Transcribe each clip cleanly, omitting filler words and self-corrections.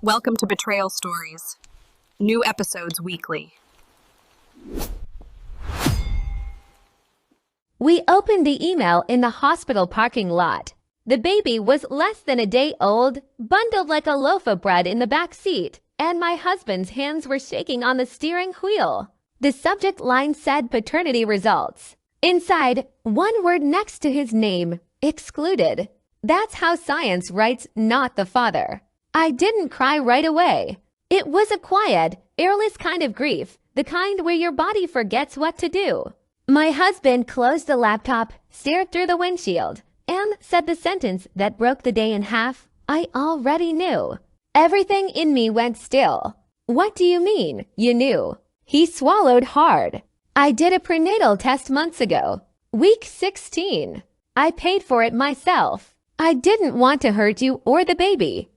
Welcome to Betrayal Stories. New episodes weekly. We opened the email in the hospital parking lot. The baby was less than a day old, bundled like a loaf of bread in the back seat, and my husband's hands were shaking on the steering wheel. The subject line said paternity results. Inside, one word next to his name, excluded. That's how science writes not the father. I didn't cry right away. It was a quiet, airless kind of grief, the kind where your body forgets what to do. My husband closed the laptop, stared through the windshield, and said the sentence that broke the day in half I already knew. Everything in me went still. What do you mean, you knew? He swallowed hard. I did a prenatal test months ago. Week 16. I paid for it myself. I didn't want to hurt you or the baby.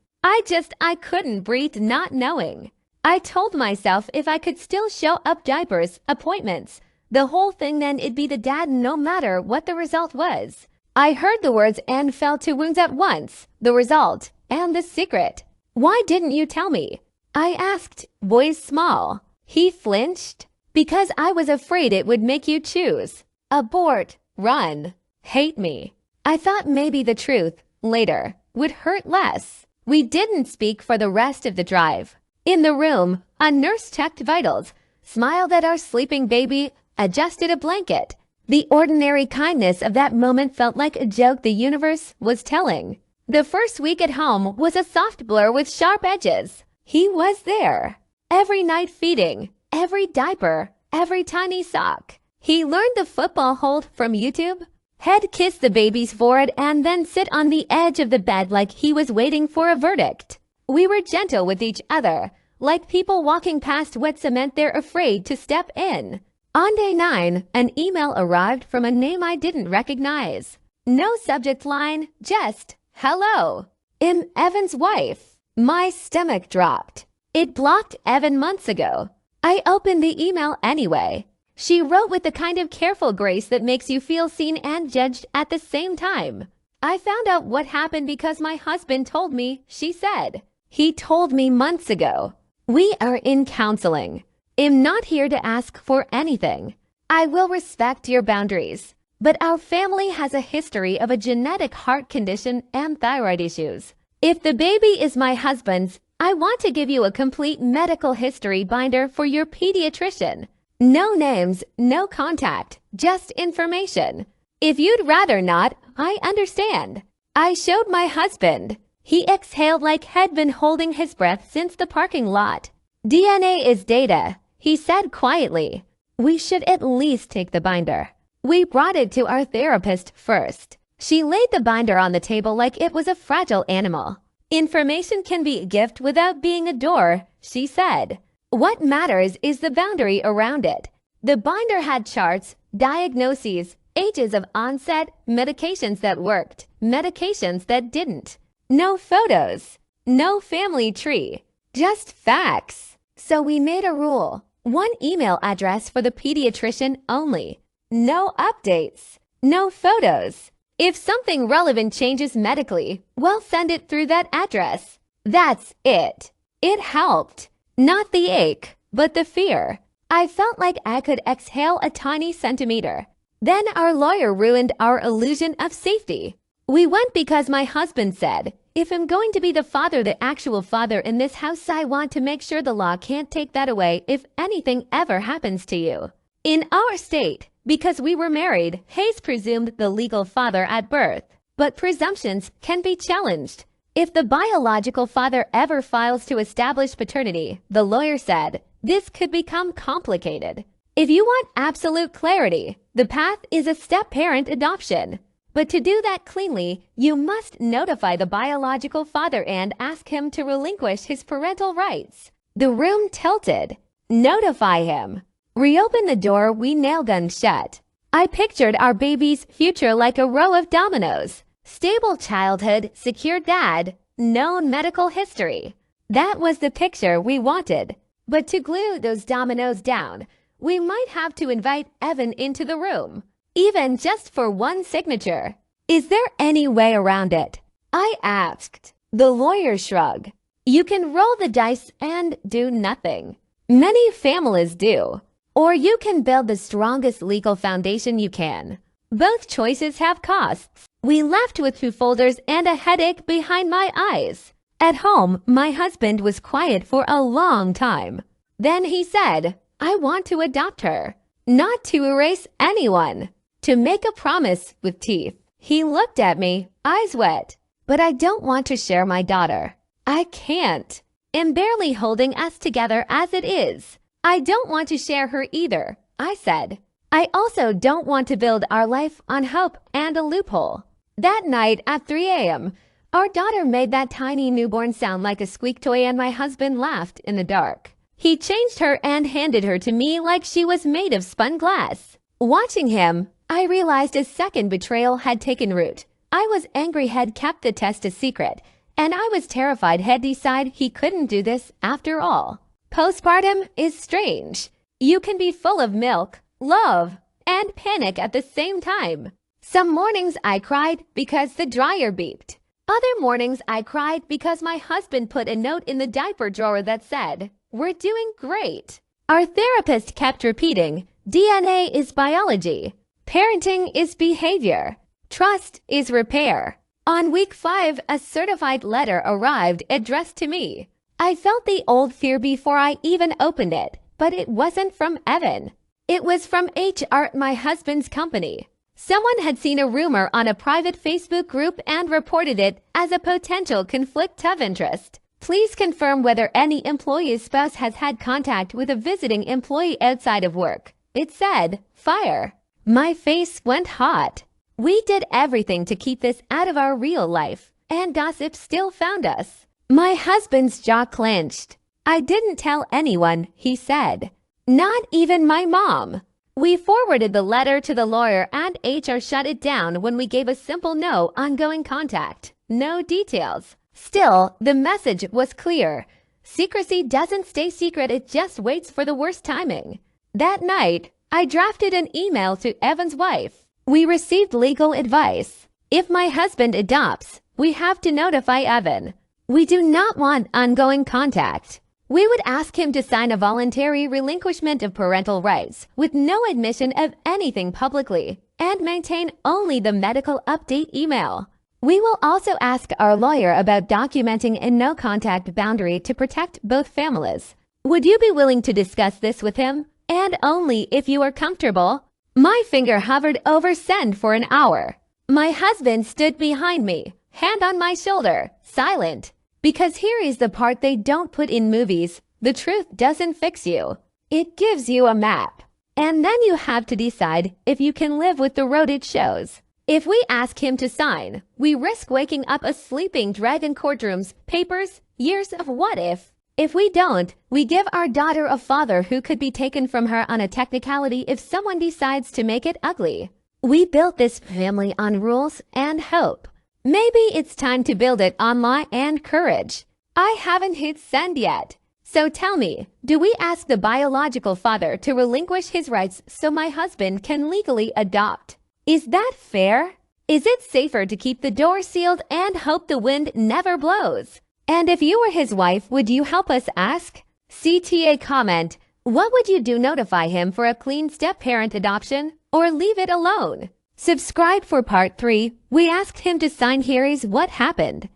I couldn't breathe not knowing. I told myself if I could still show up diapers, appointments, the whole thing, then it'd be the dad no matter what the result was. I heard the words and fell two wounds at once, the result and the secret. Why didn't you tell me? I asked, voice small. He flinched. Because I was afraid it would make you choose. Abort, run, hate me. I thought maybe the truth, later, would hurt less. We didn't speak for the rest of the drive. In the room, a nurse checked vitals, smiled at our sleeping baby, adjusted a blanket. The ordinary kindness of that moment felt like a joke the universe was telling. The first week at home was a soft blur with sharp edges. He was there. Every night feeding, every diaper, every tiny sock. He learned the football hold from YouTube. Head kiss the baby's forehead and then sit on the edge of the bed like he was waiting for a verdict. We were gentle with each other, like people walking past wet cement they're afraid to step in. On day 9, an email arrived from a name I didn't recognize. No subject line, just, hello. I'm Evan's wife. My stomach dropped. It blocked Evan months ago. I opened the email anyway. She wrote with the kind of careful grace that makes you feel seen and judged at the same time. I found out what happened because my husband told me, she said. He told me months ago. We are in counseling. I'm not here to ask for anything. I will respect your boundaries. But our family has a history of a genetic heart condition and thyroid issues. If the baby is my husband's, I want to give you a complete medical history binder for your pediatrician. No names, no contact, just information. If you'd rather not, I understand. I showed my husband. He exhaled like he'd been holding his breath since the parking lot. DNA is data, he said quietly. We should at least take the binder. We brought it to our therapist first. She laid the binder on the table like it was a fragile animal. Information can be a gift without being a door, she said. What matters is the boundary around it. The binder had charts, diagnoses, ages of onset, medications that worked, medications that didn't. No photos, no family tree, just facts. So we made a rule. One email address for the pediatrician only. No updates, no photos. If something relevant changes medically, we'll send it through that address. That's it. It helped. Not the ache, but the fear. I felt like I could exhale a tiny centimeter. Then our lawyer ruined our illusion of safety. We went because my husband said, if I'm going to be the father, the actual father in this house, I want to make sure the law can't take that away if anything ever happens to you. In our state, because we were married, Hayes presumed the legal father at birth. But presumptions can be challenged. If the biological father ever files to establish paternity, the lawyer said, this could become complicated. If you want absolute clarity, the path is a step-parent adoption. But to do that cleanly, you must notify the biological father and ask him to relinquish his parental rights. The room tilted. Notify him. Reopen the door we nail-gunned shut. I pictured our baby's future like a row of dominoes. Stable childhood, secure dad, known medical history. That was the picture we wanted. But to glue those dominoes down, we might have to invite Evan into the room, even just for one signature. Is there any way around it? I asked. The lawyer shrugged. You can roll the dice and do nothing. Many families do. Or you can build the strongest legal foundation you can. Both choices have costs. We left with 2 folders and a headache behind my eyes. At home, my husband was quiet for a long time. Then he said, I want to adopt her. Not to erase anyone. To make a promise with teeth. He looked at me, eyes wet. But I don't want to share my daughter. I can't. I'm barely holding us together as it is. I don't want to share her either, I said. I also don't want to build our life on hope and a loophole. That night at 3 a.m., our daughter made that tiny newborn sound like a squeak toy and my husband laughed in the dark. He changed her and handed her to me like she was made of spun glass. Watching him, I realized a second betrayal had taken root. I was angry he'd kept the test a secret, and I was terrified he'd decide he couldn't do this after all. Postpartum is strange. You can be full of milk, love, and panic at the same time. Some mornings I cried because the dryer beeped. Other mornings I cried because my husband put a note in the diaper drawer that said, "We're doing great." Our therapist kept repeating, DNA is biology. Parenting is behavior. Trust is repair. On week 5, a certified letter arrived addressed to me. I felt the old fear before I even opened it, but it wasn't from Evan. It was from HR, my husband's company. Someone had seen a rumor on a private Facebook group and reported it as a potential conflict of interest. Please confirm whether any employee's spouse has had contact with a visiting employee outside of work. It said, fire. My face went hot. We did everything to keep this out of our real life, and gossip still found us. My husband's jaw clenched. I didn't tell anyone, he said. Not even my mom. We forwarded the letter to the lawyer and HR shut it down when we gave a simple no ongoing contact. No details. Still, the message was clear. Secrecy doesn't stay secret, it just waits for the worst timing. That night, I drafted an email to Evan's wife. We received legal advice. If my husband adopts, we have to notify Evan. We do not want ongoing contact. We would ask him to sign a voluntary relinquishment of parental rights with no admission of anything publicly and maintain only the medical update email. We will also ask our lawyer about documenting a no-contact boundary to protect both families. Would you be willing to discuss this with him? And only if you are comfortable. My finger hovered over send for an hour. My husband stood behind me, hand on my shoulder, silent. Because here is the part they don't put in movies. The truth doesn't fix you. It gives you a map. And then you have to decide if you can live with the road it shows. If we ask him to sign, we risk waking up a sleeping dragon courtrooms, papers, years of what if. If we don't, we give our daughter a father who could be taken from her on a technicality if someone decides to make it ugly. We built this family on rules and hope. Maybe it's time to build it on lie and courage. I haven't hit send yet. So tell me, do we ask the biological father to relinquish his rights so my husband can legally adopt? Is that fair? Is it safer to keep the door sealed and hope the wind never blows? And if you were his wife, would you help us ask? CTA comment, what would you do? Notify him for a clean step-parent adoption or leave it alone? Subscribe for part 3. We asked him to sign. Here is what happened.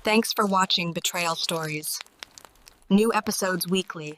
Thanks for watching Betrayal Stories. New episodes weekly.